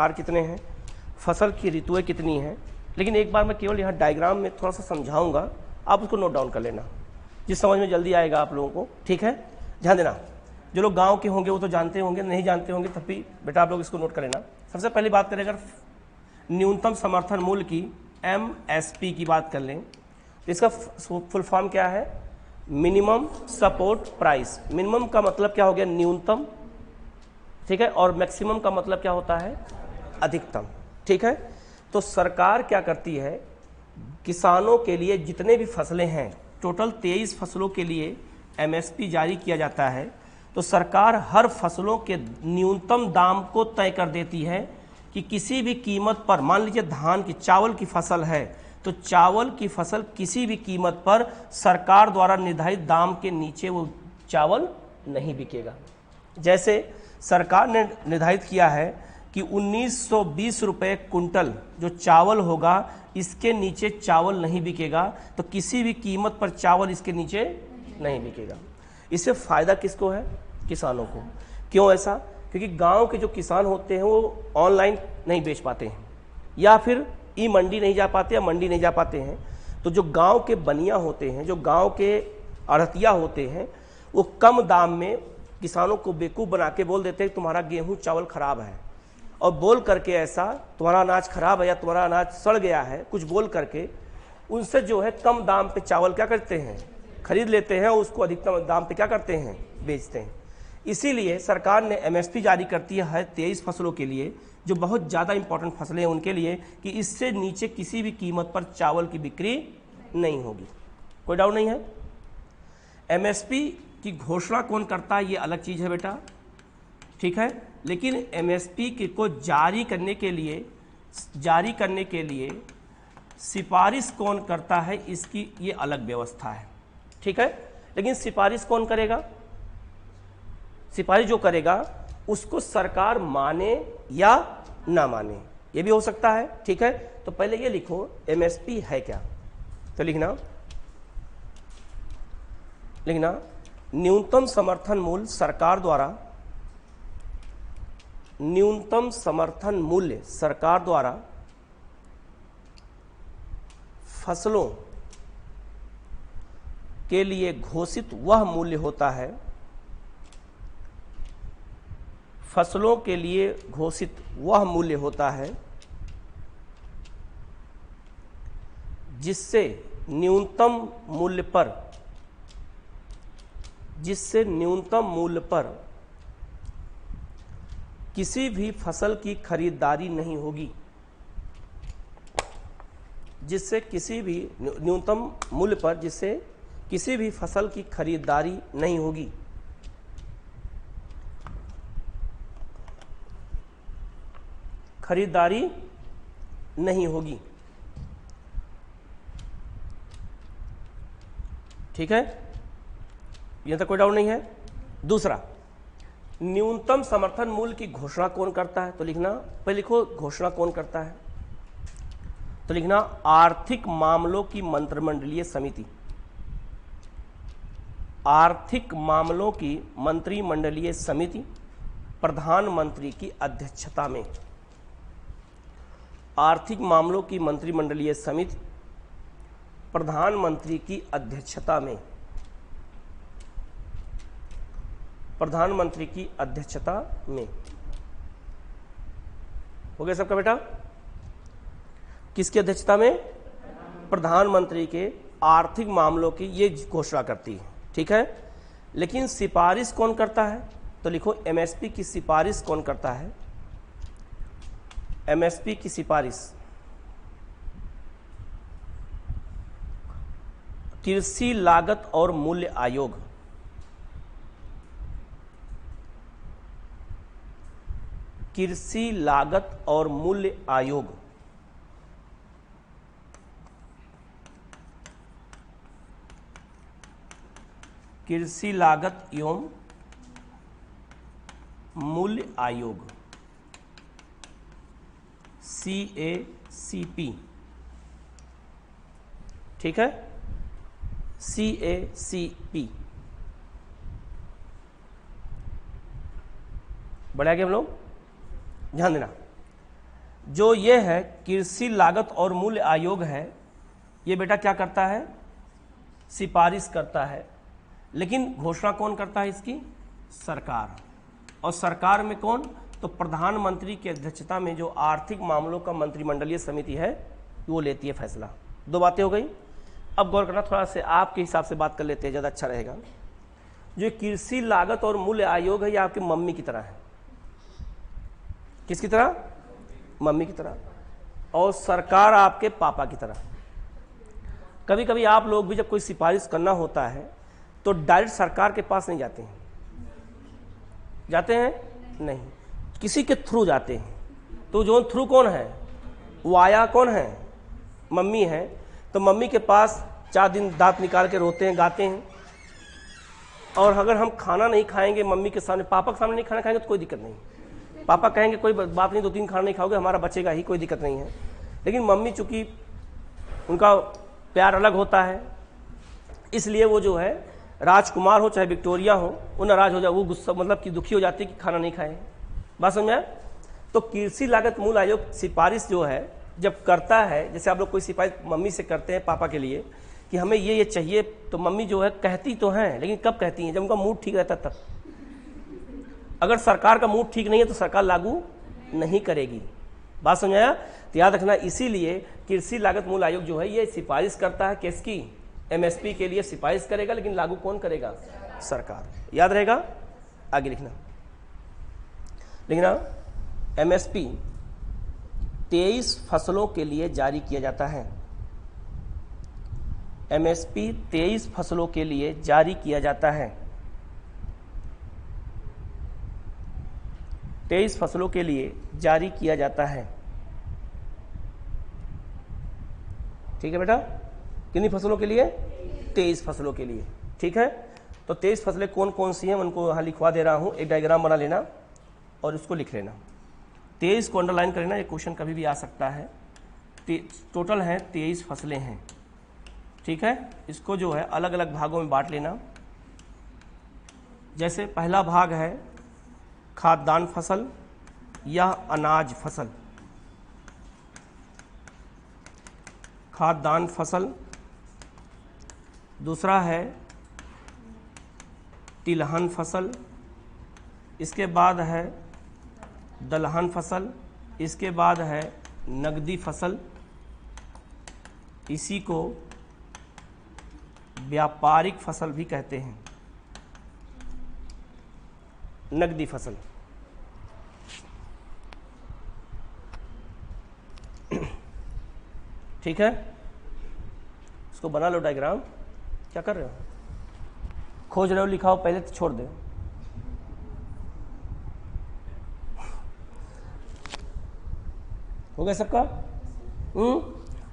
प्रकार कितने हैं, फसल की ऋतुएं कितनी हैं। लेकिन एक बार मैं केवल यहाँ डायग्राम में थोड़ा सा समझाऊंगा, आप उसको नोट डाउन कर लेना, जिस समझ में जल्दी आएगा आप लोगों को। ठीक है, ध्यान देना। जो लोग गांव के होंगे वो तो जानते होंगे, नहीं जानते होंगे तब भी बेटा आप लोग इसको नोट कर लेना। सबसे पहली बात करें अगर न्यूनतम समर्थन मूल्य की, MSP की बात कर लें, तो इसका फुल फॉर्म क्या है, मिनिमम सपोर्ट प्राइस। मिनिमम का मतलब क्या हो गया, न्यूनतम, ठीक है, और मैक्सिमम का मतलब क्या होता है, अधिकतम। ठीक है, तो सरकार क्या करती है, किसानों के लिए जितने भी फसलें हैं, टोटल 23 फसलों के लिए MSP जारी किया जाता है। तो सरकार हर फसलों के न्यूनतम दाम को तय कर देती है कि किसी भी कीमत पर, मान लीजिए धान की, चावल की फसल है, तो चावल की फसल किसी भी कीमत पर सरकार द्वारा निर्धारित दाम के नीचे वो चावल नहीं बिकेगा। जैसे सरकार ने निर्धारित किया है कि 1920 रुपये कुंटल जो चावल होगा, इसके नीचे चावल नहीं बिकेगा, तो किसी भी कीमत पर चावल इसके नीचे नहीं बिकेगा। इससे फ़ायदा किसको है, किसानों को। क्यों ऐसा, क्योंकि गांव के जो किसान होते हैं वो ऑनलाइन नहीं बेच पाते हैं, या फिर ई मंडी नहीं जा पाते, या मंडी नहीं जा पाते हैं। तो जो गांव के बनिया होते हैं, जो गांव के आढ़तिया होते हैं, वो कम दाम में किसानों को बेवकूफ़ बना के बोल देते हैं तुम्हारा गेहूं चावल खराब है, और बोल करके ऐसा तुम्हारा अनाज खराब है या तुम्हारा अनाज सड़ गया है, कुछ बोल करके उनसे जो है कम दाम पे चावल क्या करते हैं, खरीद लेते हैं, और उसको अधिकतम दाम पे क्या करते हैं, बेचते हैं। इसीलिए सरकार ने MSP जारी करती है 23 फसलों के लिए, जो बहुत ज़्यादा इंपॉर्टेंट फसलें हैं उनके लिए, कि इससे नीचे किसी भी कीमत पर चावल की बिक्री नहीं होगी। कोई डाउट नहीं है। MSP की घोषणा कौन करता है ये अलग चीज़ है बेटा, ठीक है, लेकिन MSP को जारी करने के लिए सिफारिश कौन करता है, इसकी ये अलग व्यवस्था है। ठीक है, लेकिन सिफारिश कौन करेगा, सिफारिश जो करेगा उसको सरकार माने या ना माने, ये भी हो सकता है। ठीक है, तो पहले ये लिखो MSP है क्या, तो लिखना न्यूनतम समर्थन मूल्य सरकार द्वारा, न्यूनतम समर्थन मूल्य सरकार द्वारा फसलों के लिए घोषित वह मूल्य होता है, फसलों के लिए घोषित वह मूल्य होता है जिससे न्यूनतम मूल्य पर किसी भी फसल की खरीदारी नहीं होगी, जिससे किसी भी न्यूनतम मूल्य पर जिससे किसी भी फसल की खरीदारी नहीं होगी। खरीदारी नहीं होगी। ठीक है, यहां तक कोई डाउट नहीं है। दूसरा, न्यूनतम समर्थन मूल्य की घोषणा कौन करता है, तो लिखना, पहले लिखो घोषणा कौन करता है, तो लिखना आर्थिक मामलों की मंत्रिमंडलीय समिति। आर्थिक मामलों की मंत्रिमंडलीय समिति प्रधानमंत्री की अध्यक्षता में। आर्थिक मामलों की मंत्रिमंडलीय समिति प्रधानमंत्री की अध्यक्षता में, प्रधानमंत्री की अध्यक्षता में। हो गया सबका बेटा, किसकी अध्यक्षता में, प्रधानमंत्री के आर्थिक मामलों की ये घोषणा करती है। ठीक है, लेकिन सिफारिश कौन करता है, तो लिखो MSP की सिफारिश कौन करता है। MSP की सिफारिश कृषि लागत और मूल्य आयोग, कृषि लागत और मूल्य आयोग कृषि लागत एवं मूल्य आयोग CACP। ठीक है, CACP बढ़ा के हम लोग ध्यान देना। जो ये है कृषि लागत और मूल्य आयोग है, ये बेटा क्या करता है, सिफारिश करता है, लेकिन घोषणा कौन करता है इसकी, सरकार। और सरकार में कौन, तो प्रधानमंत्री की अध्यक्षता में जो आर्थिक मामलों का मंत्रिमंडलीय समिति है वो लेती है फैसला। दो बातें हो गई। अब गौर करना, थोड़ा से आपके हिसाब से बात कर लेते हैं, ज़्यादा अच्छा रहेगा। जो कृषि लागत और मूल्य आयोग है ये आपकी मम्मी की तरह है। किसकी तरह, मम्मी की तरह। और सरकार आपके पापा की तरह। कभी कभी आप लोग भी जब कोई सिफारिश करना होता है तो डायरेक्ट सरकार के पास नहीं जाते हैं, जाते हैं नहीं, किसी के थ्रू जाते हैं। तो जो थ्रू कौन है, वो आया कौन है, मम्मी है। तो मम्मी के पास 4 दिन दांत निकाल के रोते हैं, गाते हैं। और अगर हम खाना नहीं खाएंगे मम्मी के सामने, पापा के सामने नहीं खाना खाएंगे तो कोई दिक्कत नहीं। पापा कहेंगे कोई बात नहीं, 2-3 खाना नहीं खाओगे, हमारा बचेगा ही, कोई दिक्कत नहीं है। लेकिन मम्मी चूंकि उनका प्यार अलग होता है, इसलिए वो जो है राजकुमार हो चाहे विक्टोरिया हो, वो नाराज हो जाए, वो गुस्सा मतलब कि दुखी हो जाती है कि खाना नहीं खाए। बात समझ में आया? तो कृषि लागत मूल्य आयोग सिफारिश जो है जब करता है, जैसे आप लोग कोई सिफारिश मम्मी से करते हैं पापा के लिए कि हमें ये चाहिए, तो मम्मी जो है कहती तो हैं, लेकिन कब कहती हैं, जब उनका मूड ठीक रहता तब। अगर सरकार का मूड ठीक नहीं है तो सरकार लागू नहीं करेगी। बात समझाया? तो याद रखना, इसीलिए कृषि लागत मूल्य आयोग जो है ये सिफारिश करता है, किसकी, एमएसपी के लिए सिफारिश करेगा, लेकिन लागू कौन करेगा, सरकार। याद रहेगा? आगे लिखना एमएसपी 23 फसलों के लिए जारी किया जाता है। एमएसपी 23 फसलों के लिए जारी किया जाता है। 23 फसलों के लिए जारी किया जाता है। ठीक है बेटा, कितनी फसलों के लिए, 23 फसलों के लिए। ठीक है, तो 23 फसलें कौन कौन सी हैं उनको यहाँ लिखवा दे रहा हूँ, एक डायग्राम बना लेना और उसको लिख लेना। 23 को अंडरलाइन कर लेना, ये क्वेश्चन कभी भी आ सकता है। टोटल है 23 फसलें हैं। ठीक है, इसको जो है अलग अलग भागों में बांट लेना। जैसे पहला भाग है खाद्यान्न फसल या अनाज फसल, खाद्यान्न फसल। दूसरा है तिलहन फसल, इसके बाद है दलहन फसल, इसके बाद है नगदी फसल। इसी को व्यापारिक फसल भी कहते हैं, नगदी फसल। ठीक है, इसको बना लो डायग्राम। क्या कर रहे हो, खोज रहे हो, लिखाओ पहले तो छोड़ दो। हो गया सबका?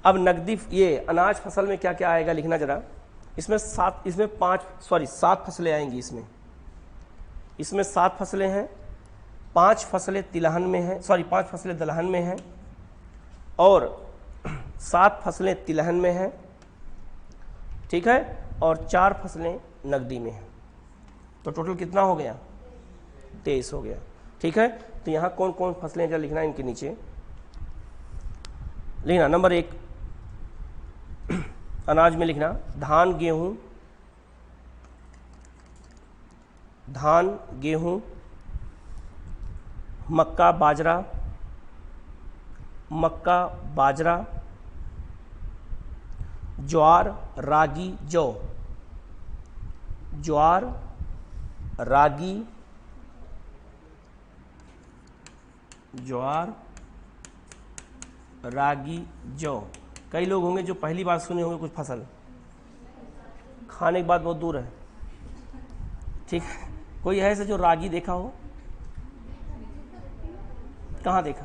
अब नगदी, ये अनाज फसल में क्या क्या आएगा लिखना जरा। इसमें 7 फसलें आएंगी। इसमें 7 फसलें हैं, 5 फसलें तिलहन में हैं, 5 फसलें दलहन में हैं और 7 फसलें तिलहन में हैं। ठीक है, और 4 फसलें नगदी में हैं। तो टोटल कितना हो गया, 23 हो गया। ठीक है, तो यहाँ कौन कौन फसलें जरा लिखना, इनके नीचे लिखना। नंबर 1 अनाज में लिखना धान गेहूं, मक्का बाजरा, ज्वार रागी जौ, कई लोग होंगे जो पहली बार सुने होंगे कुछ फसल, खाने के बाद बहुत दूर है। ठीक है, कोई है ऐसे जो रागी देखा हो? कहाँ देखा?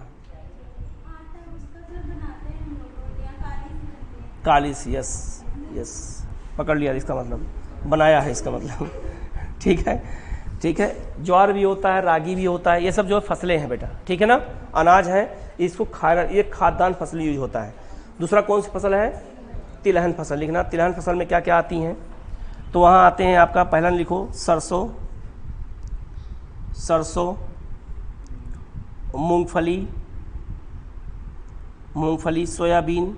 कालिस, यस पकड़ लिया, इसका मतलब बनाया है, इसका मतलब। ठीक है, ज्वार भी होता है, रागी भी होता है, ये सब जो फसलें हैं बेटा। ठीक है ना, अनाज है, इसको खाना, ये खाद्यान्न फसल यूज होता है। दूसरा कौन सी फसल है, तिलहन फसल लिखना। तिलहन फसल में क्या क्या आती हैं, तो वहाँ आते हैं आपका, पहला लिखो सरसों, मूंगफली, मूंगफली, सोयाबीन,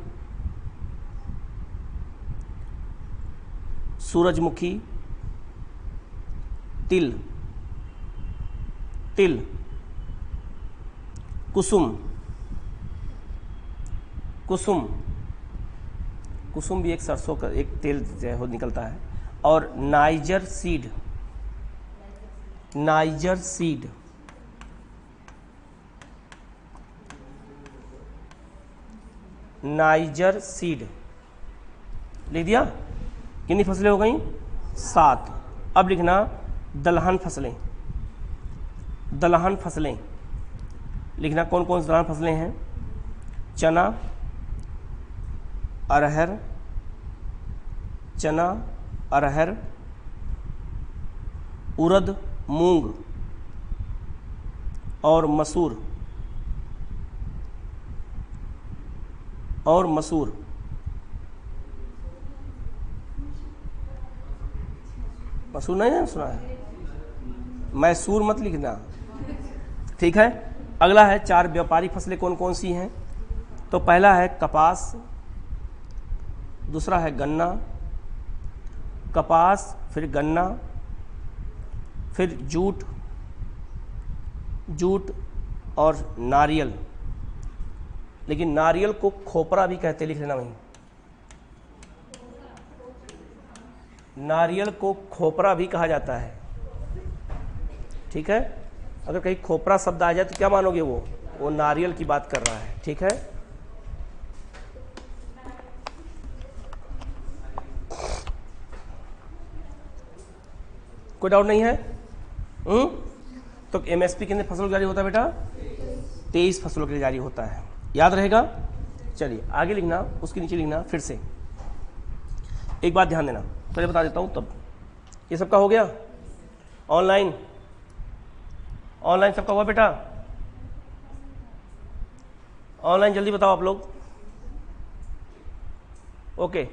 सूरजमुखी, तिल, कुसुम, कुसुम भी एक सरसों का एक तेल जो है निकलता है, और नाइजर सीड, लिख दिया। कितनी फसलें हो गई? 7। अब लिखना दलहन फसलें, लिखना कौन कौन सी दलहन फसलें हैं? चना, अरहर, उड़द, मूंग और मसूर, मसूर नहीं सुना है? मैसूर मत लिखना, ठीक है। अगला है 4 व्यापारिक फसलें कौन कौन सी हैं? तो पहला है कपास, दूसरा है गन्ना, फिर गन्ना, फिर जूट और नारियल। लेकिन नारियल को खोपरा भी कहते, लिख लेना वहीं, नारियल को खोपरा भी कहा जाता है, ठीक है। अगर कहीं खोपरा शब्द आ जाए तो क्या मानोगे? वो नारियल की बात कर रहा है, ठीक है। कोई डाउट नहीं है? तो एमएसपी कितने फसलों के जारी होता है बेटा? 23 फसलों के लिए जारी होता है, याद रहेगा। चलिए आगे लिखना, उसके नीचे लिखना फिर से। एक बात ध्यान देना, पहले बता देता हूं तब। ये सबका हो गया? ऑनलाइन सबका हुआ बेटा? ऑनलाइन जल्दी बताओ आप लोग। ओके,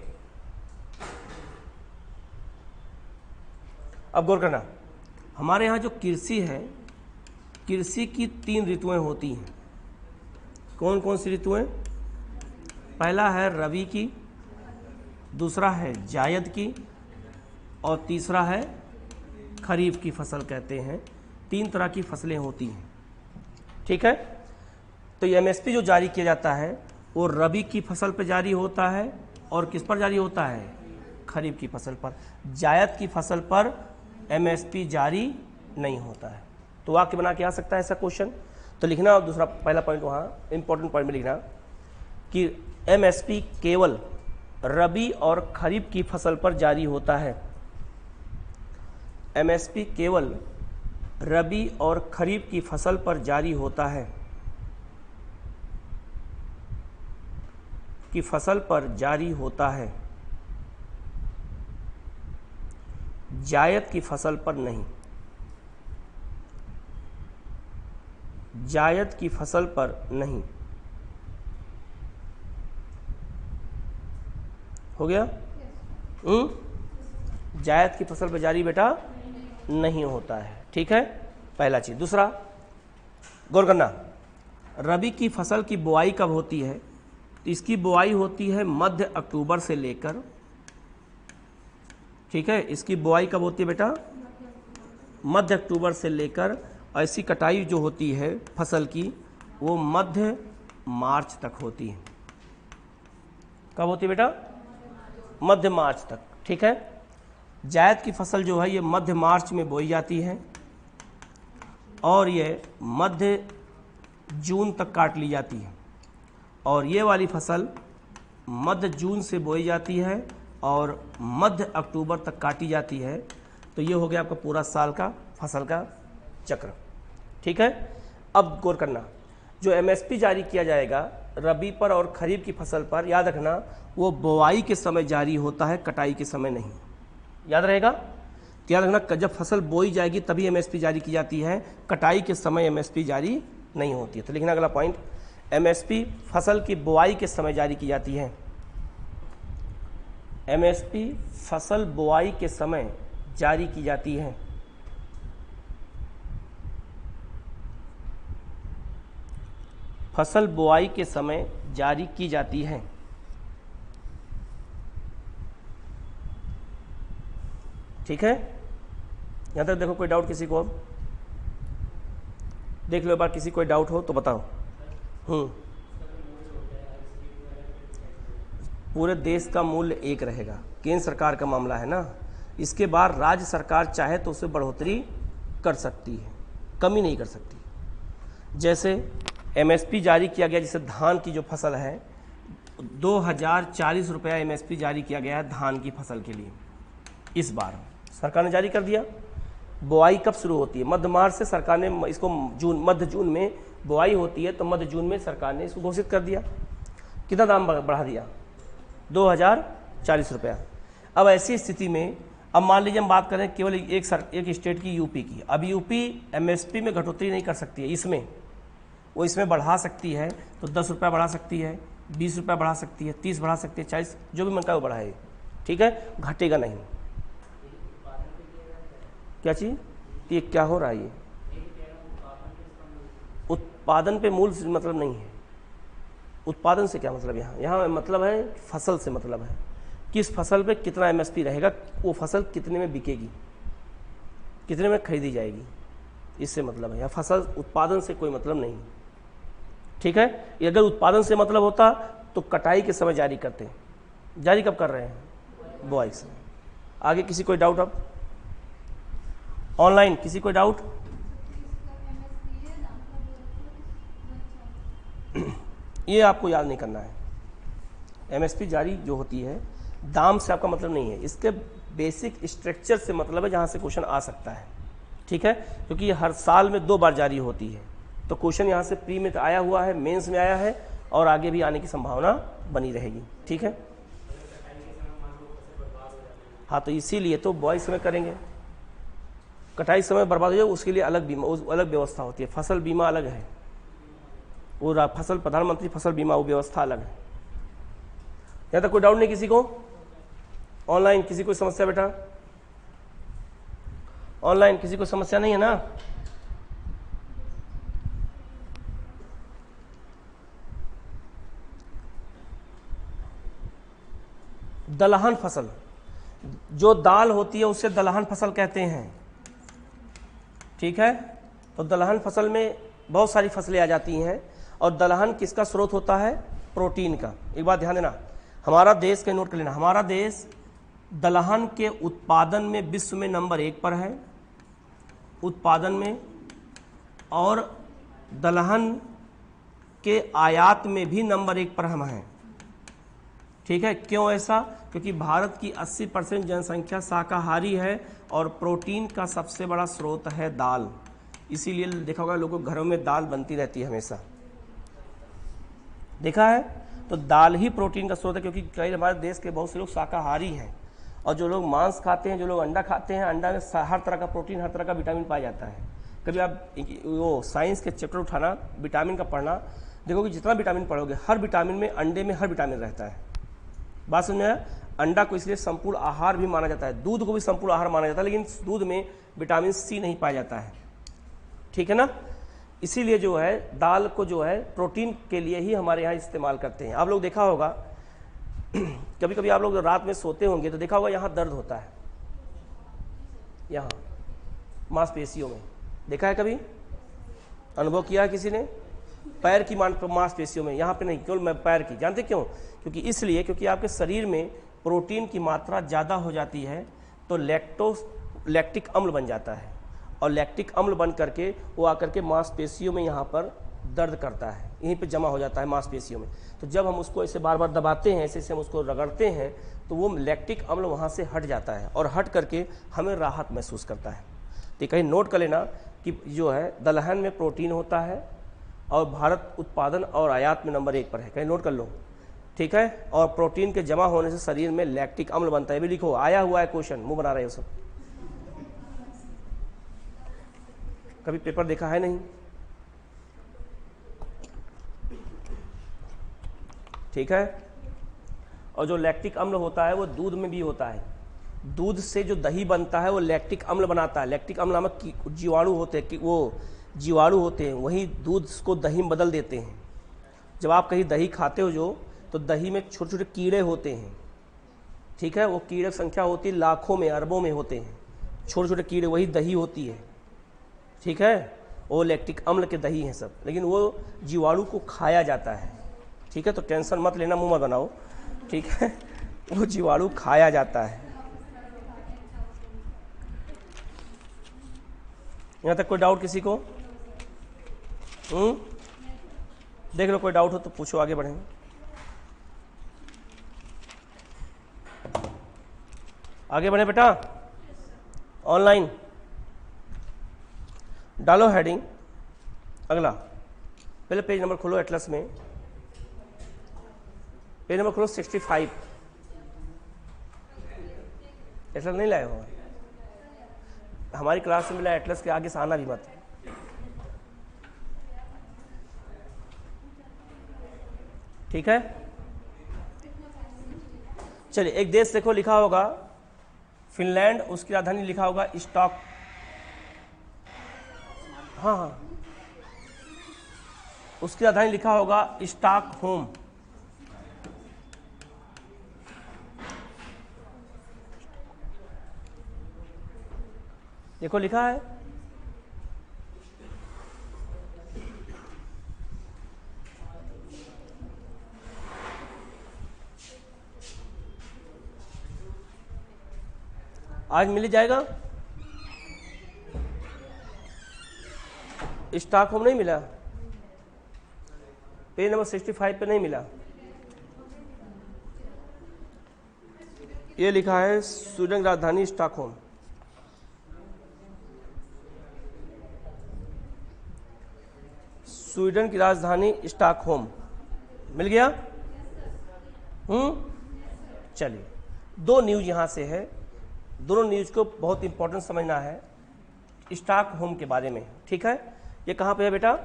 अब गौर करना, हमारे यहाँ जो कृषि है, कृषि की 3 ऋतुएं होती हैं। कौन कौन सी ऋतुएं? पहला है रबी की, दूसरा है जायद की, और तीसरा है खरीफ की फसल कहते हैं। 3 तरह की फसलें होती हैं, ठीक है। तो ये एमएसपी जो जारी किया जाता है वो रबी की फसल पर जारी होता है, और किस पर जारी होता है? खरीफ की फसल पर। जायद की फसल पर एमएसपी जारी नहीं होता है। तो वाक्य बना के आ सकता है ऐसा क्वेश्चन। तो लिखना, और दूसरा पहला पॉइंट वहाँ इंपॉर्टेंट पॉइंट में लिखना कि एमएसपी केवल रबी और खरीफ की फसल पर जारी होता है। एमएसपी केवल रबी और खरीफ की फसल पर जारी होता है, की फसल पर जारी होता है, जायद की फसल पर नहीं। जायद की फसल पर नहीं। हो गया? जायद की फसल पर जारी बेटा नहीं होता है, ठीक है, पहला चीज। दूसरा गौर करना, रबी की फसल की बुआई कब होती है? तो इसकी बुआई होती है मध्य अक्टूबर से लेकर, ठीक है। इसकी बुआई कब होती है बेटा? मध्य अक्टूबर से लेकर, ऐसी कटाई जो होती है फसल की वो मध्य मार्च तक होती है। कब होती है बेटा? मध्य मार्च तक, ठीक है। जायद की फसल जो है ये मध्य मार्च में बोई जाती है, और ये मध्य जून तक काट ली जाती है। और ये वाली फसल मध्य जून से बोई जाती है और मध्य अक्टूबर तक काटी जाती है। तो ये हो गया आपका पूरा साल का फसल का चक्र, ठीक है। अब गौर करना, जो एमएसपी जारी किया जाएगा रबी पर और खरीफ की फसल पर, याद रखना वो बुआई के समय जारी होता है, कटाई के समय नहीं। याद रहेगा? तो याद रखना, जब फसल बोई जाएगी तभी एमएसपी जारी की जाती है, कटाई के समय एमएसपी जारी नहीं होती है। तो लिखना अगला पॉइंट, एमएसपी फसल की बुआई के समय जारी की जाती है। एमएसपी फसल बुआई के समय जारी की जाती है। फसल बुआई के समय जारी की जाती है। ठीक है, यहां तक देखो, कोई डाउट किसी को? अब देख लो एक बार, किसी कोई डाउट हो तो बताओ। पूरे देश का मूल्य एक रहेगा, केंद्र सरकार का मामला है ना। इसके बाद राज्य सरकार चाहे तो उसे बढ़ोतरी कर सकती है, कमी नहीं कर सकती। जैसे एमएसपी जारी किया गया, जैसे धान की जो फसल है 2040 रुपया एमएसपी जारी किया गया है धान की फसल के लिए। इस बार सरकार ने जारी कर दिया। बुआई कब शुरू होती है? मध्य मार्च से सरकार ने इसको मध्य जून में बुआई होती है, तो मध्य जून में सरकार ने इसको घोषित कर दिया। कितना दाम बढ़ा दिया? 2040 रुपया। अब ऐसी स्थिति में अब मान लीजिए हम बात करें केवल एक स्टेट की, यूपी की। अब यूपी एमएसपी में घटोतरी नहीं कर सकती है, इसमें वो इसमें बढ़ा सकती है, तो 10 रुपया बढ़ा सकती है, 20 रुपया बढ़ा सकती है, 30 बढ़ा सकती है, 40, जो भी मन का वो बढ़ाए। ठीक है, घटेगा नहीं। क्या चीज़? ये क्या हो रहा है? ये उत्पादन पे मूल मतलब नहीं है। उत्पादन से क्या मतलब? यहाँ मतलब है फसल से मतलब है, किस फसल पे कितना एमएसपी रहेगा, वो फसल कितने में बिकेगी, कितने में खरीदी जाएगी, इससे मतलब है। या फसल उत्पादन से कोई मतलब नहीं। ठीक है, अगर उत्पादन से मतलब होता तो कटाई के समय जारी करते। जारी कब कर रहे हैं? बुआई से। आगे किसी कोई डाउट? अब ऑनलाइन किसी कोई डाउट? ये आपको याद नहीं करना है। एमएसपी जारी जो होती है, दाम से आपका मतलब नहीं है, इसके बेसिक स्ट्रक्चर से मतलब है, जहाँ से क्वेश्चन आ सकता है। ठीक है, क्योंकि ये हर साल में 2 बार जारी होती है, तो क्वेश्चन यहाँ से प्री में आया हुआ है, मेंस में आया है, और आगे भी आने की संभावना बनी रहेगी। ठीक है, हाँ, तो इसीलिए तो बुआई समय करेंगे। कटाई समय बर्बाद हो जाए उसके लिए अलग बीमा, अलग व्यवस्था होती है। फसल बीमा अलग है, वो फसल प्रधानमंत्री फसल बीमा वो व्यवस्था अलग है। यहाँ तक कोई डाउट नहीं किसी को? ऑनलाइन किसी को समस्या? बेटा ऑनलाइन किसी को समस्या नहीं है ना? दलहन फसल, जो दाल होती है उसे दलहन फसल कहते हैं। ठीक है, तो दलहन फसल में बहुत सारी फसलें आ जाती हैं, और दलहन किसका स्रोत होता है? प्रोटीन का। एक बात ध्यान देना, हमारा देश का नोट कर लेना, हमारा देश दलहन के उत्पादन में विश्व में नंबर 1 पर है, उत्पादन में, और दलहन के आयात में भी नंबर 1 पर हम हैं। ठीक है, क्यों ऐसा? क्योंकि भारत की 80% जनसंख्या शाकाहारी है, और प्रोटीन का सबसे बड़ा स्रोत है दाल। इसीलिए देखा होगा लोगों के घरों में दाल बनती रहती है हमेशा, देखा है। तो दाल ही प्रोटीन का स्रोत है, क्योंकि कई हमारे देश के बहुत से लोग शाकाहारी हैं, और जो लोग मांस खाते हैं, जो लोग अंडा खाते हैं, अंडा में हर तरह का प्रोटीन, हर तरह का विटामिन पाया जाता है। कभी आप वो साइंस के चैप्टर उठाना, विटामिन का पढ़ना, देखो कि जितना विटामिन पढ़ोगे, हर विटामिन में, अंडे में हर विटामिन रहता है। बात समझ में आया? अंडा को इसलिए संपूर्ण आहार भी माना जाता है, दूध को भी संपूर्ण आहार माना जाता है, लेकिन दूध में विटामिन सी नहीं पाया जाता है। ठीक है ना, इसीलिए जो है दाल को जो है प्रोटीन के लिए ही हमारे यहाँ इस्तेमाल करते हैं। आप लोग देखा होगा कभी कभी आप लोग रात में सोते होंगे तो देखा होगा यहाँ दर्द होता है, यहाँ मांसपेशियों में, देखा है कभी? अनुभव किया है किसी ने? पैर की मांसपेशियों में, यहाँ पे नहीं, केवल मैं पैर की। जानते क्यों? क्योंकि इसलिए, क्योंकि आपके शरीर में प्रोटीन की मात्रा ज़्यादा हो जाती है, तो लैक्टिक अम्ल बन जाता है, और लैक्टिक अम्ल बन करके वो आकर के मांसपेशियों में यहाँ पर दर्द करता है, यहीं पे जमा हो जाता है मांसपेशियों में। तो जब हम उसको ऐसे बार बार दबाते हैं, ऐसे ऐसे हम उसको रगड़ते हैं, तो वो लैक्टिक अम्ल वहाँ से हट जाता है, और हट करके हमें राहत महसूस करता है। तो कहीं नोट कर लेना कि जो है दलहन में प्रोटीन होता है, और भारत उत्पादन और आयात में नंबर 1 पर है, कहीं नोट कर लो। ठीक है, और प्रोटीन के जमा होने से शरीर में लैक्टिक अम्ल बनता है। भी लिखो, आया हुआ है क्वेश्चन, मुंह बना रहे हो सब। कभी पेपर देखा है नहीं? ठीक है, और जो लैक्टिक अम्ल होता है वो दूध में भी होता है। दूध से जो दही बनता है वो लैक्टिक अम्ल बनाता है। लैक्टिक अम्ल नामक जीवाणु होते हैं, वो जीवाणु होते हैं, वही दूध को दही में बदल देते हैं। जब आप कहीं दही खाते हो जो, तो दही में छोटे छोटे कीड़े होते हैं, ठीक है, वो कीड़े की संख्या होती है लाखों में, अरबों में होते हैं छोटे छोटे कीड़े, वही दही होती है, ठीक है, वो लैक्टिक अम्ल के दही हैं सब, लेकिन वो जीवाणु को खाया जाता है, ठीक है, तो टेंशन मत लेना, मुंह मत बनाओ, ठीक है, वो जीवाणु खाया जाता है। यहाँ तक कोई डाउट किसी को? देख लो, कोई डाउट हो तो पूछो, आगे बढ़ेंगे। आगे बढ़े बेटा, ऑनलाइन डालो हेडिंग, अगला पहले पेज नंबर खोलो एटलस में, पेज नंबर खोलो 65। एटलस नहीं लाए हो? हमारी क्लास में मिला एटलस के आगे से आना भी मत। ठीक है, चलिए एक देश देखो लिखा होगा फिनलैंड, उसकी राजधानी लिखा होगा स्टॉक, हाँ हाँ, उसकी राजधानी लिखा होगा स्टॉकहोम। देखो लिखा है, आज मिल जाएगा। स्टॉकहोम नहीं मिला, पेज नंबर 65 पे नहीं मिला, ये लिखा है स्वीडन की राजधानी स्टॉकहोम। स्वीडन की राजधानी स्टॉकहोम मिल गया। चलिए, दो न्यूज यहां से है, दोनों न्यूज को बहुत इंपॉर्टेंट समझना है स्टॉकहोम के बारे में, ठीक है। ये कहाँ पे है बेटा?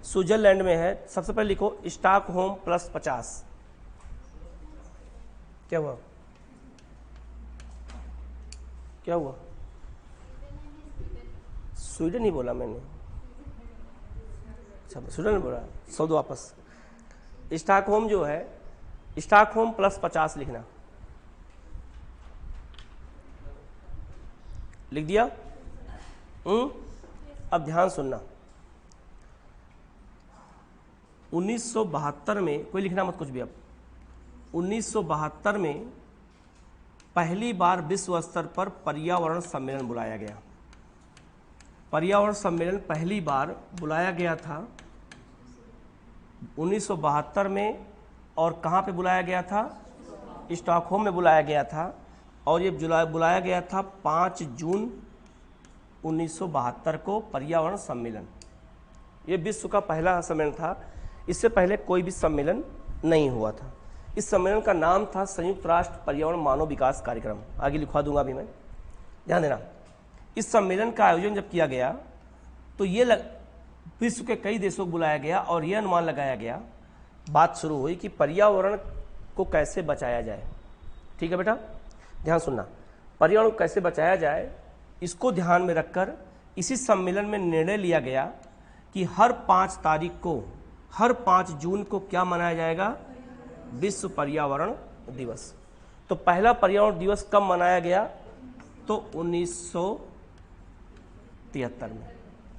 स्विट्जरलैंड में है। सबसे पहले लिखो स्टॉकहोम प्लस 50। क्या हुआ? क्या हुआ? स्वीडन ही बोला मैंने, अच्छा स्वीडन बोला, सौ दो वापस। स्टॉकहोम जो है, स्टॉकहोम प्लस 50 लिखना, लिख दिया। अब ध्यान सुनना, 1972 में, कोई लिखना मत कुछ भी, अब 1972 में पहली बार विश्व स्तर पर पर्यावरण सम्मेलन बुलाया गया। पर्यावरण सम्मेलन पहली बार बुलाया गया था 1972 में, और कहाँ पे बुलाया गया था? स्टॉकहोम में बुलाया गया था, और ये बुलाया गया था 5 जून 1972 को पर्यावरण सम्मेलन। ये विश्व का पहला सम्मेलन था, इससे पहले कोई भी सम्मेलन नहीं हुआ था। इस सम्मेलन का नाम था संयुक्त राष्ट्र पर्यावरण मानव विकास कार्यक्रम, आगे लिखवा दूंगा अभी मैं, ध्यान देना। इस सम्मेलन का आयोजन जब किया गया तो ये विश्व के कई देशों को बुलाया गया, और यह अनुमान लगाया गया, बात शुरू हुई कि पर्यावरण को कैसे बचाया जाए। ठीक है बेटा, ध्यान सुनना, पर्यावरण को कैसे बचाया जाए, इसको ध्यान में रखकर इसी सम्मेलन में निर्णय लिया गया कि हर 5 तारीख को, हर 5 जून को क्या मनाया जाएगा? विश्व पर्यावरण दिवस। तो पहला पर्यावरण दिवस कब मनाया गया? तो 1973 में।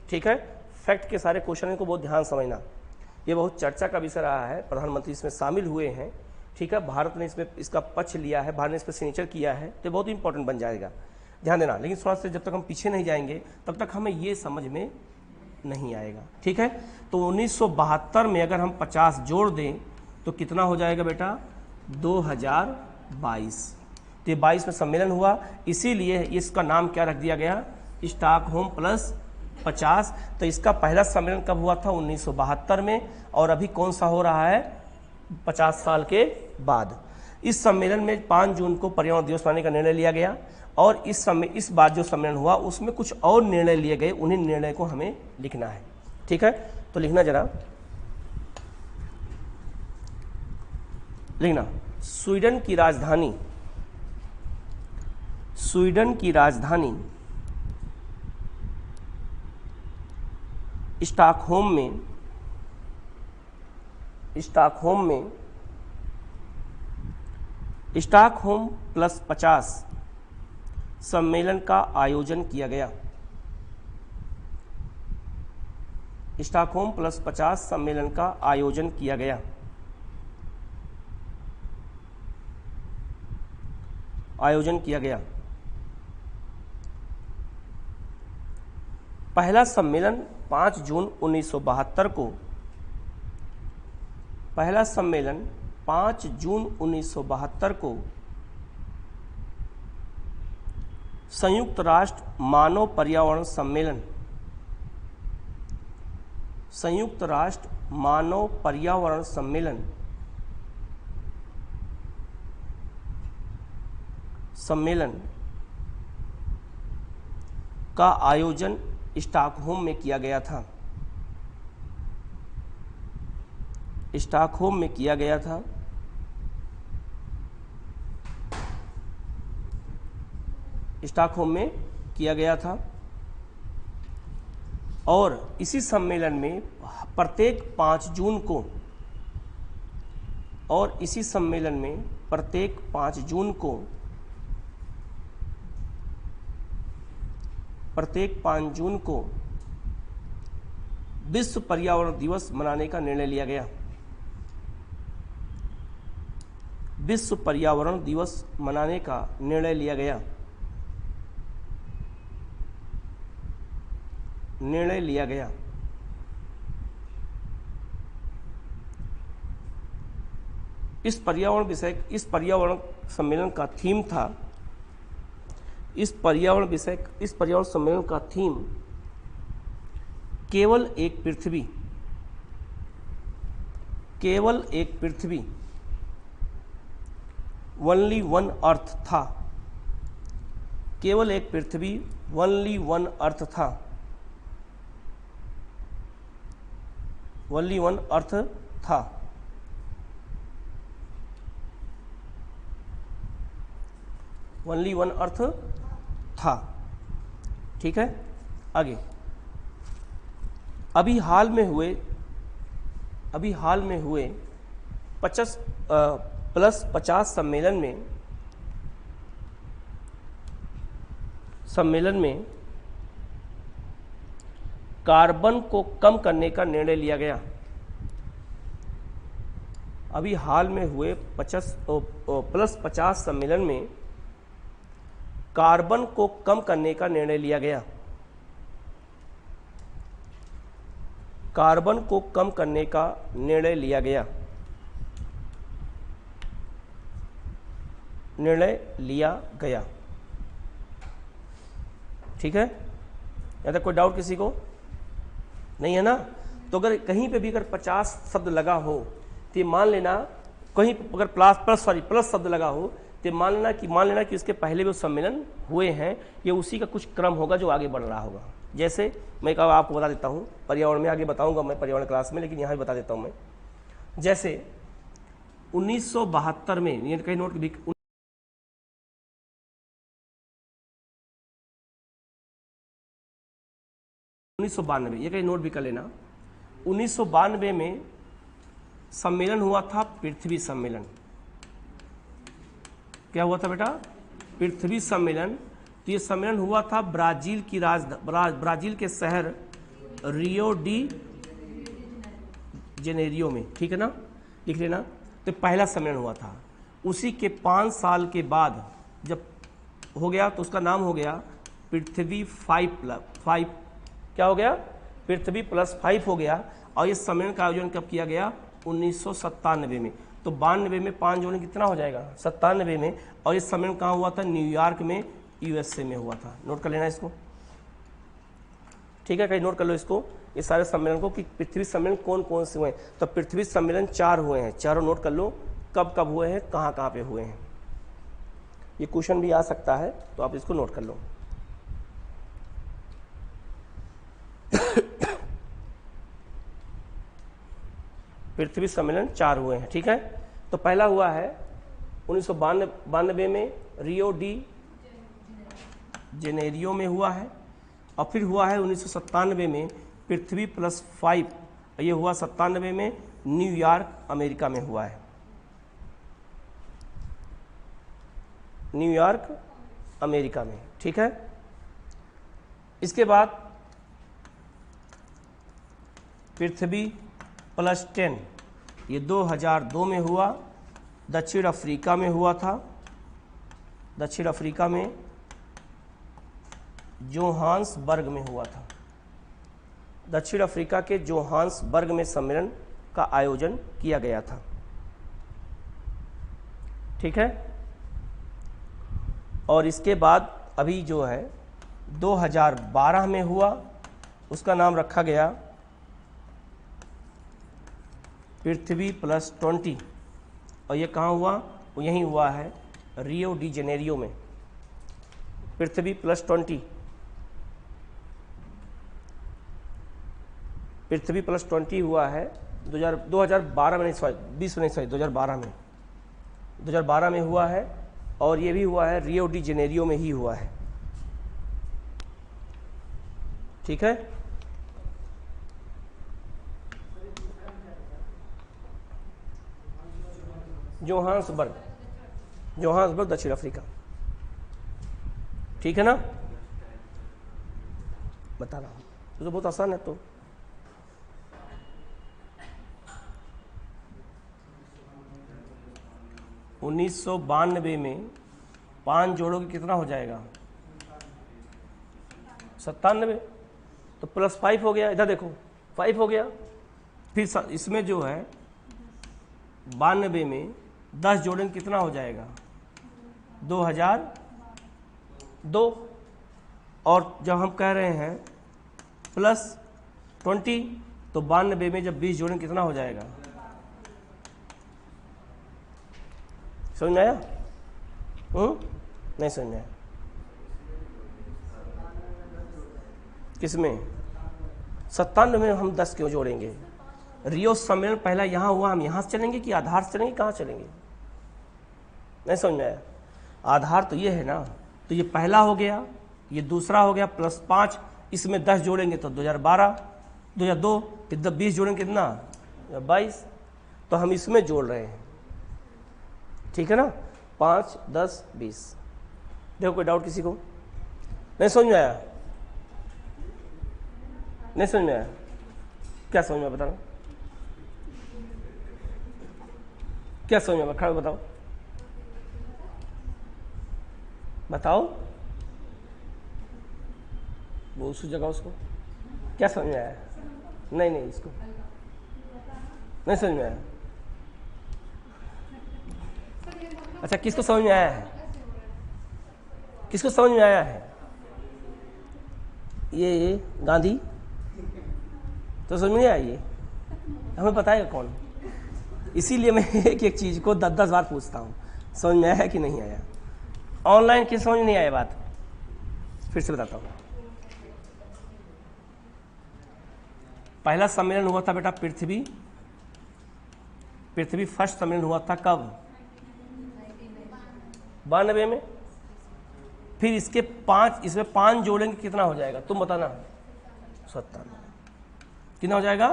ठीक है, फैक्ट के सारे क्वेश्चन को बहुत ध्यान समझना, ये बहुत चर्चा का विषय रहा है, प्रधानमंत्री इसमें शामिल हुए हैं, ठीक है, भारत ने इसमें इसका पक्ष लिया है, भारत ने इस पर सिग्नेचर किया है, तो बहुत इंपॉर्टेंट बन जाएगा, ध्यान देना। लेकिन थोड़ा सा जब तक हम पीछे नहीं जाएंगे तब तक हमें ये समझ में नहीं आएगा। ठीक है, तो 1972 में अगर हम 50 जोड़ दें तो कितना हो जाएगा बेटा? 2022। तो ये 22 में सम्मेलन हुआ, इसीलिए इसका नाम क्या रख दिया गया? Stockholm plus 50। तो इसका पहला सम्मेलन कब हुआ था? 1972 में, और अभी कौन सा हो रहा है? 50 साल के बाद। इस सम्मेलन में 5 जून को पर्यावरण दिवस मनाने का निर्णय लिया गया, और इस बार जो सम्मेलन हुआ उसमें कुछ और निर्णय लिए गए, उन्हीं निर्णय को हमें लिखना है। ठीक है, तो लिखना जरा, लिखना, स्वीडन की राजधानी, स्वीडन की राजधानी स्टॉकहोम में स्टॉकहोम प्लस 50 सम्मेलन का आयोजन किया गया। स्टॉकहोम प्लस 50 सम्मेलन का आयोजन किया गया। आयोजन किया गया। पहला सम्मेलन 5 जून 1972 को, पहला सम्मेलन 5 जून 1972 को संयुक्त राष्ट्र मानव पर्यावरण सम्मेलन, संयुक्त राष्ट्र मानव पर्यावरण सम्मेलन का आयोजन स्टॉकहोम में किया गया था। स्टॉकहोम में किया गया था। स्टॉकहोम में किया गया था और इसी सम्मेलन में प्रत्येक 5 जून को, और इसी सम्मेलन में प्रत्येक 5 जून को, प्रत्येक 5 जून को विश्व पर्यावरण दिवस मनाने का निर्णय लिया गया। विश्व पर्यावरण दिवस मनाने का निर्णय लिया गया। निर्णय लिया गया। इस पर्यावरण सम्मेलन का थीम था, इस पर्यावरण सम्मेलन का थीम केवल एक पृथ्वी, केवल एक पृथ्वी, ओनली वन अर्थ था। केवल एक पृथ्वी, ओनली वन अर्थ था। ओनली वन अर्थ था। ओनली वन अर्थ था। ठीक है, आगे। अभी हाल में हुए 50+ सम्मेलन में कार्बन को कम करने का निर्णय लिया गया। अभी हाल में हुए 50+ सम्मेलन में कार्बन को कम करने का निर्णय लिया गया। कार्बन को कम करने का निर्णय लिया गया। निर्णय लिया गया। ठीक है, यहाँ तक कोई डाउट किसी को नहीं है ना? तो अगर कहीं पे भी अगर 50 शब्द लगा हो तो ये मान लेना, कहीं अगर प्लस शब्द लगा हो तो मान लेना कि इसके पहले भी सम्मेलन हुए हैं, ये उसी का कुछ क्रम होगा जो आगे बढ़ रहा होगा। जैसे मैं आपको बता देता हूँ, पर्यावरण में आगे बताऊंगा मैं पर्यावरण क्लास में, लेकिन यहाँ भी बता देता हूँ मैं। जैसे 1972 में, ये कहीं नोट 1992, ये कहीं नोट भी कर लेना। 1992 में सम्मेलन हुआ था पृथ्वी सम्मेलन। क्या हुआ था बेटा? पृथ्वी सम्मेलन। तो ये सम्मेलन हुआ था ब्राजील के शहर रियो डी जेनेरियो में। ठीक है ना, लिख लेना। तो पहला सम्मेलन हुआ था। उसी के 5 साल के बाद जब हो गया तो उसका नाम हो गया पृथ्वी 5+5। क्या हो गया? पृथ्वी +5 हो गया। और इस सम्मेलन का आयोजन कब किया गया? 1997 में। तो 92 में 5 जोड़े कितना हो जाएगा? 97 में। और इस सम्मेलन कहाँ हुआ था? न्यूयॉर्क में, USA में हुआ था। नोट कर लेना इसको। ठीक है, कहीं नोट कर लो इसको, ये सारे सम्मेलन को, कि पृथ्वी सम्मेलन कौन कौन से हुए हैं। तो पृथ्वी सम्मेलन 4 हुए हैं, चारों नोट कर लो, कब कब हुए हैं, कहाँ कहाँ पे हुए हैं। ये क्वेश्चन भी आ सकता है, तो आप इसको नोट कर लो। पृथ्वी सम्मेलन 4 हुए हैं। ठीक है, तो पहला हुआ है 1992 में रियो डी जेनेरियो में हुआ है, और फिर हुआ है 1997 में पृथ्वी +5। ये हुआ 97 में, न्यूयॉर्क अमेरिका में हुआ है। न्यूयॉर्क अमेरिका में, ठीक है। इसके बाद पृथ्वी प्लस 10, ये 2002 में हुआ, दक्षिण अफ्रीका में हुआ था। दक्षिण अफ्रीका में जोहान्सबर्ग में हुआ था। दक्षिण अफ्रीका के जोहान्सबर्ग में सम्मेलन का आयोजन किया गया था, ठीक है। और इसके बाद अभी जो है 2012 में हुआ, उसका नाम रखा गया पृथ्वी प्लस 20, और ये कहाँ हुआ? वो यहीं हुआ है, रियो डी जेनेरियो में। पृथ्वी प्लस 20, पृथ्वी प्लस 20 हुआ है 2012 में, नहीं सॉरी 20 में, नहीं सॉरी 2012 में हुआ है। और ये भी हुआ है रियो डी जेनेरियो में ही हुआ है, ठीक है। जोहान्सबर्ग, जोहान्सबर्ग दक्षिण अफ्रीका, ठीक है ना। बता रहा हूँ तो बहुत आसान है। तो उन्नीस सौ 92 में 5 जोड़ोगे कितना हो जाएगा? 97, तो प्लस 5 हो गया। इधर देखो 5 हो गया। फिर इसमें जो है 92 में 10 जोड़ेंगे कितना हो जाएगा? 2002। और जब हम कह रहे हैं प्लस 20, तो 92 में जब 20 जोड़ेंगे कितना हो जाएगा? समझ में आया? नहीं समझ में आया? किसमें? 97 में हम 10 क्यों जोड़ेंगे? रियो सम्मेलन पहला यहाँ हुआ, हम यहाँ से चलेंगे कि आधार से चलेंगे? कहाँ चलेंगे? नहीं समझ में आया? आधार तो ये है ना, तो ये पहला हो गया, ये दूसरा हो गया प्लस 5, इसमें 10 जोड़ेंगे तो 2012, 2002, फिर 20 जोड़ेंगे कितना? 22। तो हम इसमें जोड़ रहे हैं, ठीक है ना। 5, 10, 20। देखो कोई डाउट किसी को? नहीं समझ में आया? नहीं समझ में आया? क्या समझ में? बताना क्या समझ में? खड़ा बताओ, बताओ। वो उस जगह उसको क्या समझ में आया? नहीं नहीं, इसको नहीं समझ में आया। अच्छा, किसको समझ में आया है? किसको समझ में आया है? ये गांधी तो समझ में नहीं आया? ये हमें बताएगा कौन? इसीलिए मैं एक एक चीज को 10-10 बार पूछता हूँ, समझ में आया है कि नहीं आया। ऑनलाइन किस समझ नहीं आया बात? फिर से बताता हूँ। पहला सम्मेलन हुआ था बेटा पृथ्वी फर्स्ट सम्मेलन हुआ था कब? 92 में। फिर इसमें 5 जोड़ेंगे कितना हो जाएगा? तुम बताना। 97। कितना हो जाएगा?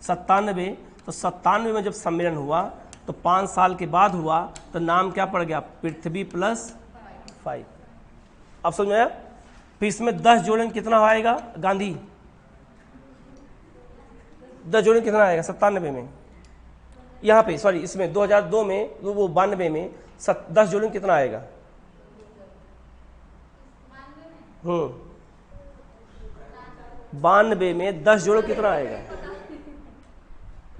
97। तो 97 में जब सम्मेलन हुआ तो 5 साल के बाद हुआ, तो नाम क्या पड़ गया? पृथ्वी प्लस 5। अब समझ में आया? फिर इसमें 10 जोड़ेंगे कितना आएगा? गांधी 10 जोड़ेंगे कितना आएगा? 97 में। यहाँ पे सॉरी, इसमें 2002 में, वो 92 में 10 जोड़ेंगे कितना आएगा? 92 में 10 जोड़ो कितना आएगा?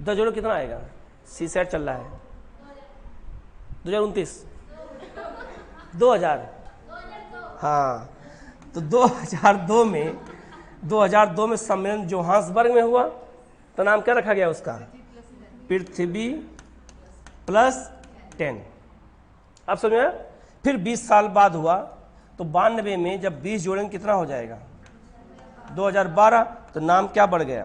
10 जोड़ो कितना आएगा? सी सेट चल रहा है। 2029, 2000, हाँ। तो 2002 में सम्मेलन जोहान्सबर्ग में हुआ, तो नाम क्या रखा गया उसका? पृथ्वी प्लस 10। अब समझ में? फिर 20 साल बाद हुआ, तो 92 में जब 20 जोड़ेंगे कितना हो जाएगा? 2012। तो नाम क्या पड़ गया?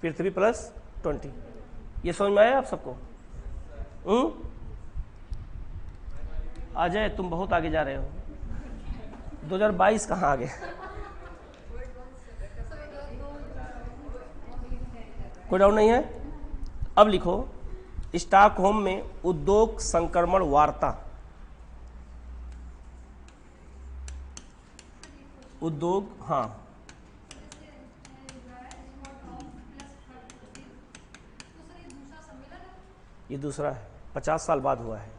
पृथ्वी प्लस 20। ये समझ में आया आप सबको? अजय तुम बहुत आगे जा रहे हो। 2022 कहाँ आ गया? कोई डाउट नहीं है। अब लिखो स्टॉकहोम में उद्योग संक्रमण वार्ता, उद्योग, हाँ ये दूसरा है, 50 साल बाद हुआ है।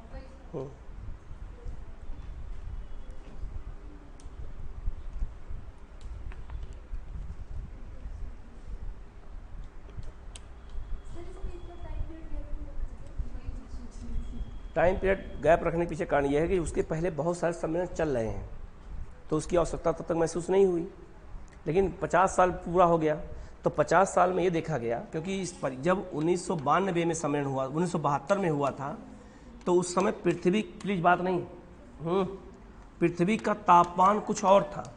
टाइम पीरियड गैप रखने के पीछे कारण यह है कि उसके पहले बहुत सारे सम्मेलन चल रहे हैं, तो उसकी आवश्यकता तब तक महसूस नहीं हुई। लेकिन 50 साल पूरा हो गया, तो 50 साल में ये देखा गया, क्योंकि इस पर जब 1992 में सम्मेलन हुआ, 1972 में हुआ था, तो उस समय पृथ्वी, प्लीज बात नहीं, पृथ्वी का तापमान कुछ और था,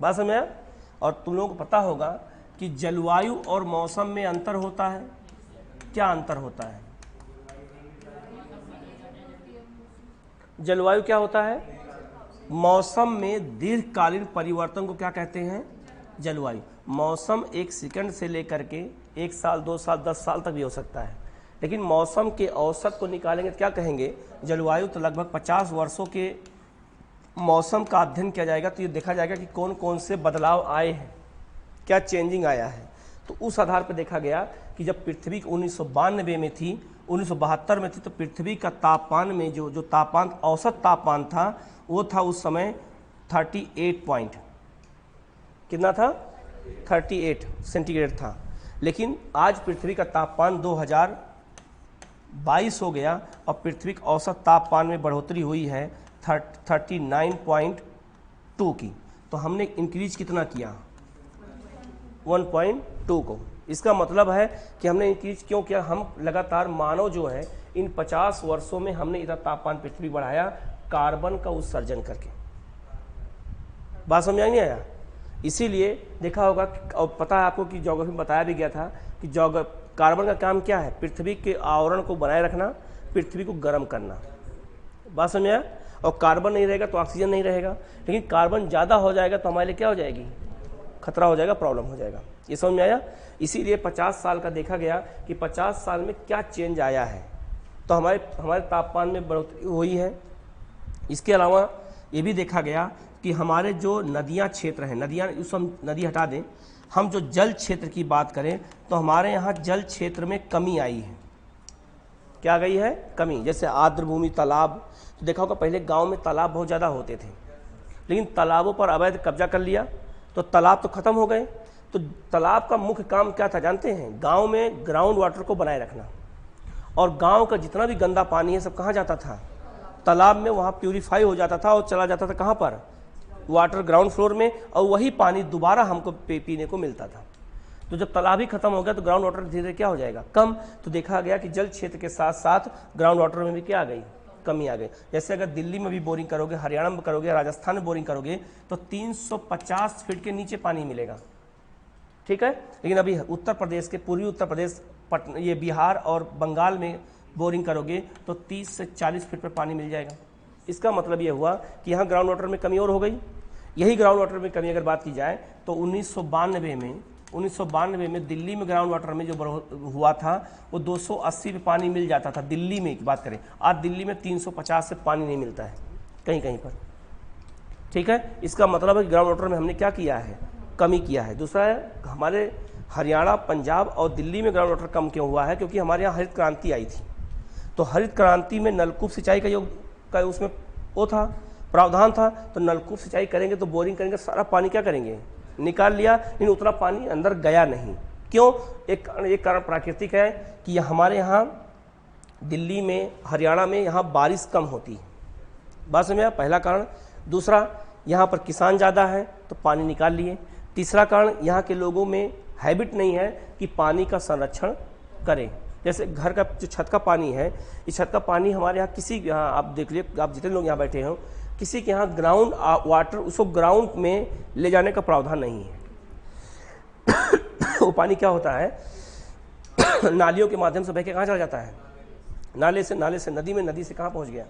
बात समझ में। और तुम लोगों को पता होगा कि जलवायु और मौसम में अंतर होता है। क्या अंतर होता है? जलवायु क्या होता है? मौसम में दीर्घकालीन परिवर्तन को क्या कहते हैं? जलवायु। मौसम एक सेकंड से लेकर के 1 साल, 2 साल, 10 साल तक भी हो सकता है, लेकिन मौसम के औसत को निकालेंगे तो क्या कहेंगे? जलवायु। तो लगभग 50 वर्षों के मौसम का अध्ययन किया जाएगा, तो ये देखा जाएगा कि कौन कौन से बदलाव आए हैं, क्या चेंजिंग आया है। तो उस आधार पर देखा गया कि जब पृथ्वी 1992 में थी, 1972 में थी, तो पृथ्वी का तापमान में जो तापमान, औसत तापमान था, वो था उस समय 38 पॉइंट, कितना था? 38 सेंटीग्रेड था। लेकिन आज पृथ्वी का तापमान 2022 हो गया और पृथ्वी के औसत तापमान में बढ़ोतरी हुई है 39.2 की। तो हमने इंक्रीज कितना किया? 1.2 को। इसका मतलब है कि हमने इंक्रीज क्यों किया? हम लगातार, मानव जो है, इन 50 वर्षों में हमने इतना तापमान पृथ्वी बढ़ाया कार्बन का उत्सर्जन करके। बात समझ नहीं आया? इसीलिए देखा होगा, और पता है आपको कि ज्योग्राफी में बताया भी गया था कि कार्बन का काम क्या है? पृथ्वी के आवरण को बनाए रखना, पृथ्वी को गर्म करना। बात समझ आया? और कार्बन नहीं रहेगा तो ऑक्सीजन नहीं रहेगा, लेकिन कार्बन ज़्यादा हो जाएगा तो हमारे लिए क्या हो जाएगी? खतरा हो जाएगा, प्रॉब्लम हो जाएगा। ये समझ में आया? इसीलिए 50 साल का देखा गया कि 50 साल में क्या चेंज आया है, तो हमारे तापमान में बढ़ोतरी हुई है। इसके अलावा ये भी देखा गया कि हमारे जो नदियाँ क्षेत्र हैं, नदियाँ, उस हम नदी हटा दें, हम जो जल क्षेत्र की बात करें तो हमारे यहाँ जल क्षेत्र में कमी आई है। क्या गई है? कमी। जैसे आर्द्र भूमि, तालाब, तो देखा होगा पहले गांव में तालाब बहुत ज़्यादा होते थे, लेकिन तालाबों पर अवैध कब्जा कर लिया तो तालाब तो खत्म हो गए। तो तालाब का मुख्य काम क्या था जानते हैं? गांव में ग्राउंड वाटर को बनाए रखना, और गांव का जितना भी गंदा पानी है सब कहाँ जाता था? तालाब में। वहाँ प्यूरीफाई हो जाता था और चला जाता था कहाँ पर? वाटर ग्राउंड फ्लोर में, और वही पानी दोबारा हमको पीने को मिलता था। तो जब तालाब ही खत्म हो गया तो ग्राउंड वाटर धीरे धीरे क्या हो जाएगा? कम। तो देखा गया कि जल क्षेत्र के साथ साथ ग्राउंड वाटर में भी क्या आ गई? कमी आ गई। जैसे अगर दिल्ली में भी बोरिंग करोगे, हरियाणा में करोगे, राजस्थान में बोरिंग करोगे तो 350 फीट के नीचे पानी मिलेगा, ठीक है। लेकिन अभी उत्तर प्रदेश के, पूर्वी उत्तर प्रदेश, ये बिहार और बंगाल में बोरिंग करोगे तो 30 से 40 फीट पर पानी मिल जाएगा। इसका मतलब ये हुआ कि यहाँ ग्राउंड वाटर में कमी और हो गई। यही ग्राउंड वाटर में कमी अगर बात की जाए तो 1992 में दिल्ली में ग्राउंड वाटर में जो हुआ था वो 280 पे पानी मिल जाता था। दिल्ली में बात करें, आज दिल्ली में 350 से पानी नहीं मिलता है कहीं कहीं पर, ठीक है। इसका मतलब है कि ग्राउंड वाटर में हमने क्या किया है? कमी किया है। दूसरा है, हमारे हरियाणा, पंजाब और दिल्ली में ग्राउंड वाटर कम क्यों हुआ है? क्योंकि हमारे यहाँ हरित क्रांति आई थी। तो हरित क्रांति में नलकूप सिंचाई का उसमें वो था, प्रावधान था। तो नलकूप सिंचाई करेंगे तो बोरिंग करेंगे, सारा पानी क्या करेंगे? निकाल लिया, लेकिन उतना पानी अंदर गया नहीं। क्यों? एक कारण प्राकृतिक है कि हमारे यहाँ दिल्ली में, हरियाणा में यहाँ बारिश कम होती है। बात समझ में आया? पहला कारण। दूसरा, यहाँ पर किसान ज़्यादा है तो पानी निकाल लिए। तीसरा कारण, यहाँ के लोगों में हैबिट नहीं है कि पानी का संरक्षण करें। जैसे घर का जो छत का पानी है, इस छत का पानी हमारे यहाँ किसी, यहाँ आप देख लीजिए, आप जितने लोग यहाँ बैठे हो, किसी के यहाँ ग्राउंड वाटर, उसको ग्राउंड में ले जाने का प्रावधान नहीं है। वो पानी क्या होता है? नालियों के माध्यम से बह के कहाँ चला जाता है? नाले से नदी में, नदी से कहाँ पहुँच गया?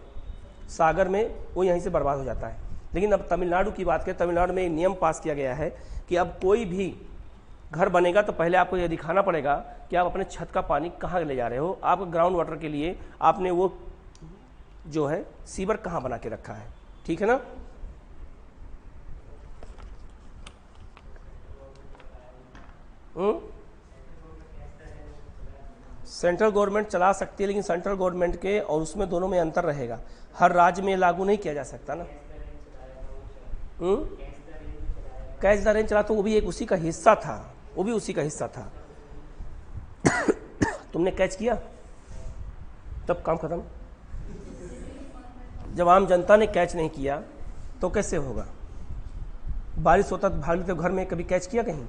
सागर में, वो यहीं से बर्बाद हो जाता है। लेकिन अब तमिलनाडु की बात करें, तमिलनाडु में एक नियम पास किया गया है कि अब कोई भी घर बनेगा तो पहले आपको ये दिखाना पड़ेगा कि आप अपने छत का पानी कहाँ ले जा रहे हो। आप ग्राउंड वाटर के लिए आपने वो जो है सीवर कहाँ बना के रखा है, ठीक है ना। सेंट्रल गवर्नमेंट चला सकती है, लेकिन सेंट्रल गवर्नमेंट के और उसमें दोनों में अंतर रहेगा। हर राज्य में लागू नहीं किया जा सकता ना। कैच द रेन चला तो वो भी एक उसी का हिस्सा था, वो भी उसी का हिस्सा था। तुमने कैच किया तब काम खत्म। जब आम जनता ने कैच नहीं किया तो कैसे होगा। बारिश होता तो भाग लेते घर में, कभी कैच किया कहीं?